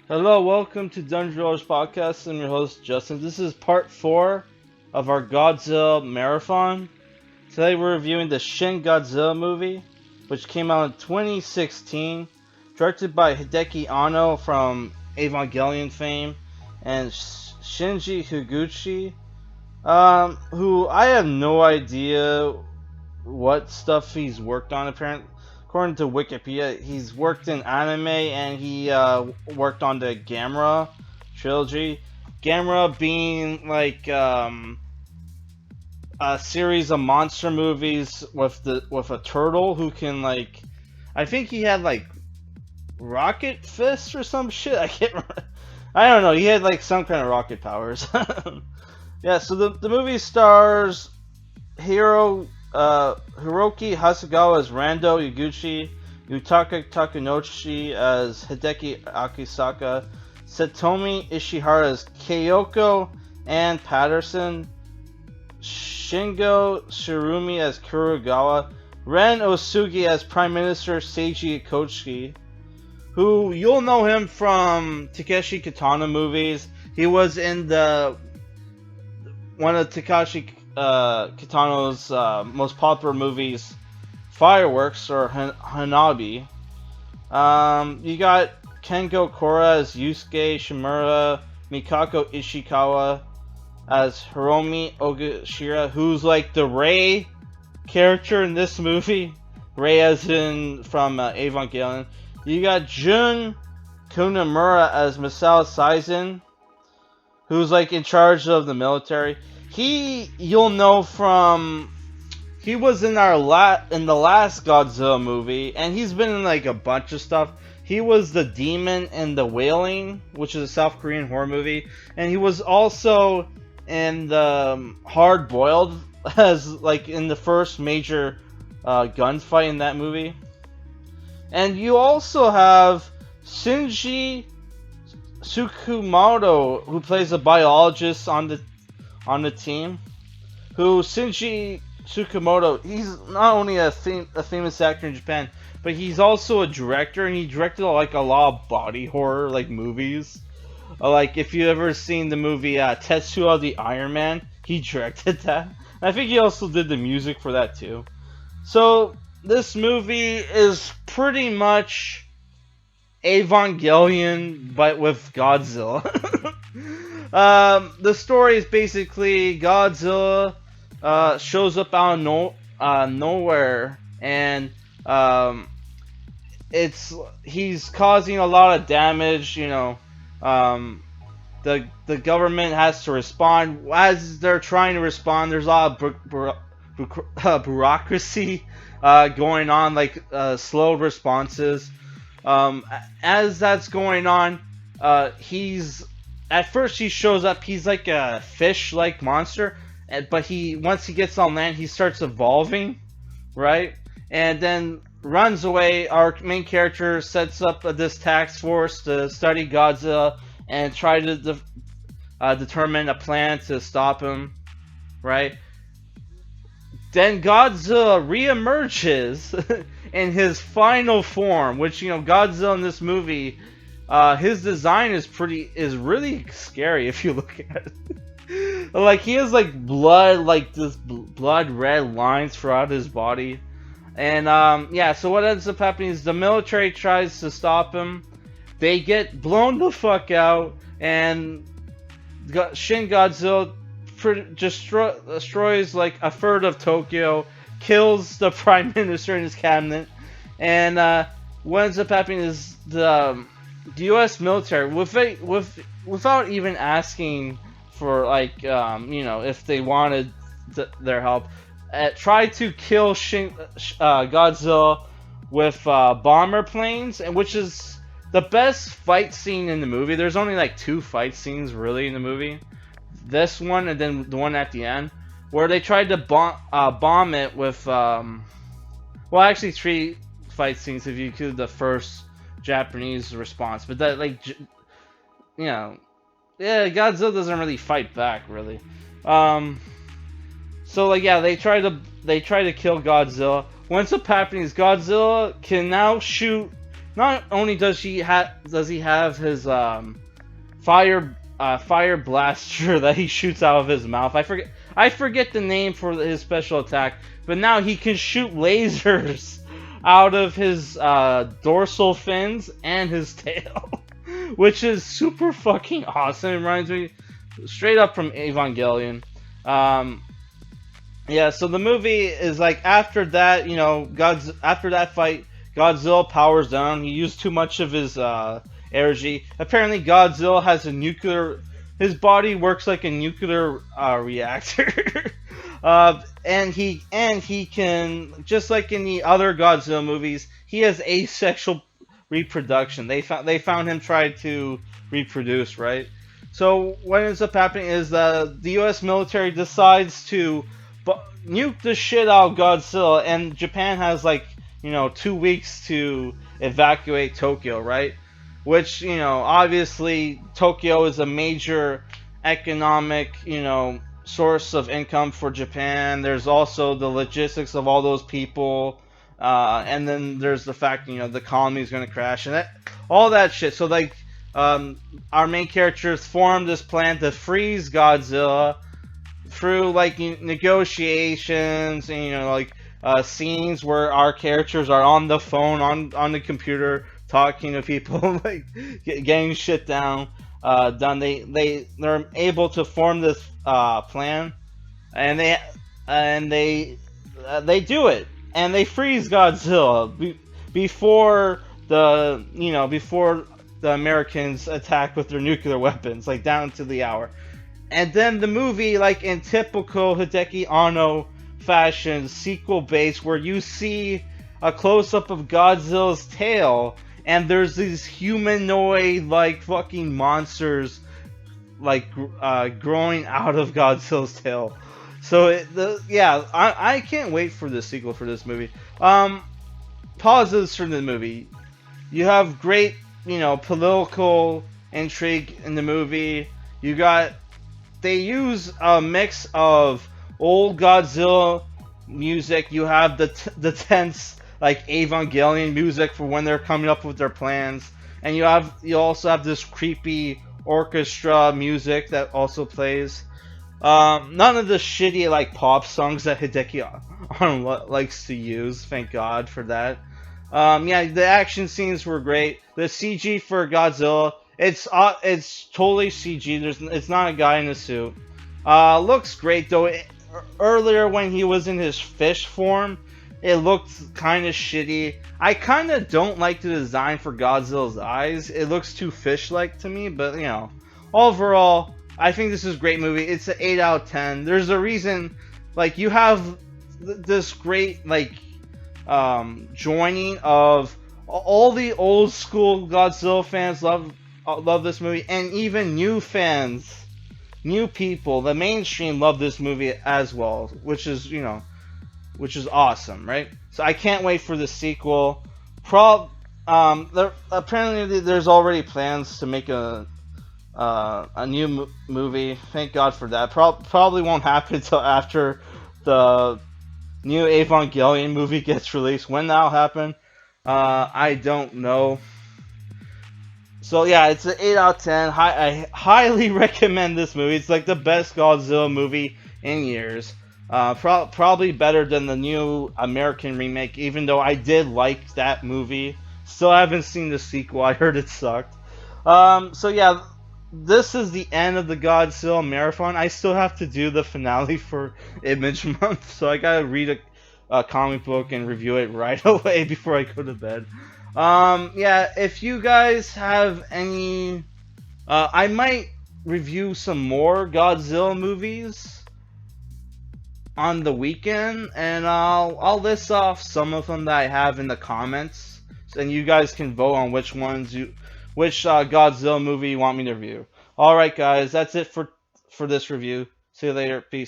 Hello, welcome to Dungeon Dwellers Podcast. I'm your host, Justin. This is part 4 of our Godzilla marathon. Today we're reviewing the Shin Godzilla movie, which came out in 2016, directed by Hideaki Anno from Evangelion fame, and Shinji Higuchi, who I have no idea what stuff he's worked on. Apparently, according to Wikipedia, he's worked in anime and he worked on the Gamera trilogy. Gamera being like a series of monster movies with a turtle who can like, I think he had like rocket fists or some shit. I can't remember. I don't know. He had like some kind of rocket powers. Yeah. So the movie stars Hiroki Hasegawa as Rando Higuchi, Yutaka Takanouchi as Hideki Akisaka, Satomi Ishihara as Kyoko Ann Patterson, Shingo Shirumi as Kurogawa, Ren Osugi as Prime Minister Seiji Hikoshi, who you'll know him from Takeshi Kitano movies. He was in one of Takashi Kitano's most popular movies, Fireworks or Hanabi. You got Kengo Kora as Yusuke Shimura, Mikako Ishikawa as Hiromi Ogashira, who's like the Rei character in this movie. Rei as in from Evangelion. You got Jun Kunimura as Masao Saizen, who's like in charge of the military. You'll know from, he was in in the last Godzilla movie, and he's been in like a bunch of stuff. He was the demon in The Wailing, which is a South Korean horror movie, and he was also in the Hard Boiled as like in the first major gunfight in that movie. And you also have Shinji Tsukumoto, who plays a biologist on the team. Who Shinji Tsukumoto, he's not only a famous actor in Japan, but he's also a director, and he directed like a lot of body horror like movies. Like if you ever seen the movie Tetsuo the Iron Man, he directed that. I think he also did the music for that too. So this movie is pretty much Evangelion, but with Godzilla. The story is basically Godzilla shows up out of nowhere, and he's causing a lot of damage. The government has to respond. As they're trying to respond, there's a lot of bureaucracy going on, like slow responses. As that's going on, at first he shows up. He's like a fish-like monster, but once he gets on land, he starts evolving, right? And then runs away. Our main character sets up this task force to study Godzilla and try to determine a plan to stop him, right? Then Godzilla reemerges in his final form, which, Godzilla in this movie, his design is really scary if you look at it. Like, he has like blood, like this blood red lines throughout his body. And yeah, so what ends up happening is the military tries to stop him. They get blown the fuck out, and Shin Godzilla destroys like a third of Tokyo, kills the prime minister and his cabinet, and what ends up happening is the U.S. military, without even asking for like if they wanted their help, tried to kill Godzilla with bomber planes, and which is the best fight scene in the movie. There's only like 2 fight scenes really in the movie. This one and then the one at the end, where they tried to bomb it with actually 3 fight scenes if you include the first Japanese response. But that, like, yeah, Godzilla doesn't really fight back really. So like, yeah, they try to kill Godzilla. What's up happening is Godzilla can now shoot not only does he have his fire blaster that he shoots out of his mouth. I forget the name for his special attack, but now he can shoot lasers out of his dorsal fins and his tail, which is super fucking awesome. It reminds me straight up from Evangelion. Um, yeah, so the movie is like after that, after that fight, Godzilla powers down. He used too much of his energy. Apparently, Godzilla has a nuclear. His body works like a nuclear reactor, and he can, just like in the other Godzilla movies, he has asexual reproduction. They found him trying to reproduce, right? So what ends up happening is the U.S. military decides to nuke the shit out of Godzilla, and Japan has like 2 weeks to evacuate Tokyo, right? Which obviously Tokyo is a major economic source of income for Japan. There's also the logistics of all those people, and then there's the fact the economy is going to crash and all that shit. So like our main characters form this plan to freeze Godzilla through like negotiations and like scenes where our characters are on the phone on the computer talking to people like getting shit done. They're able to form this plan, and they do it, and they freeze Godzilla before the Americans attack with their nuclear weapons, like down to the hour. And then the movie, like in typical Hideaki Anno fashion, sequel base, where you see a close up of Godzilla's tail, and there's these humanoid like fucking monsters like growing out of Godzilla's tail. So I can't wait for the sequel for this movie. Positives for the movie: you have great political intrigue in the movie. They use a mix of old Godzilla music. You have the tense like Evangelion music for when they're coming up with their plans, and you also have this creepy orchestra music that also plays. None of the shitty like pop songs that Hideki Anno likes to use. Thank God for that. Yeah, the action scenes were great. The CG for Godzilla, it's totally CG. It's not a guy in a suit. Looks great though. Earlier when he was in his fish form, it looked kind of shitty. I kind of don't like the design for Godzilla's eyes. It looks too fish-like to me, but overall, I think this is a great movie. It's an 8 out of 10. There's a reason, like, you have this great, like, joining of all the old school Godzilla fans love this movie, and even new fans, new people, the mainstream love this movie as well, which is awesome, right? So I can't wait for the sequel. Apparently there's already plans to make a new movie. Thank God for that. Probably won't happen until after the new Evangelion movie gets released. When that'll happen, I don't know. So yeah, it's an 8 out of 10. I highly recommend this movie. It's like the best Godzilla movie in years. Probably better than the new American remake, even though I did like that movie. Still haven't seen the sequel. I heard it sucked. So yeah, this is the end of the Godzilla marathon. I still have to do the finale for Image Month, so I gotta read a comic book and review it right away before I go to bed. Yeah, if you guys have any, I might review some more Godzilla movies on the weekend, and I'll list off some of them that I have in the comments, and you guys can vote on which Godzilla movie you want me to review. All right, guys, that's it for this review. See you later. Peace.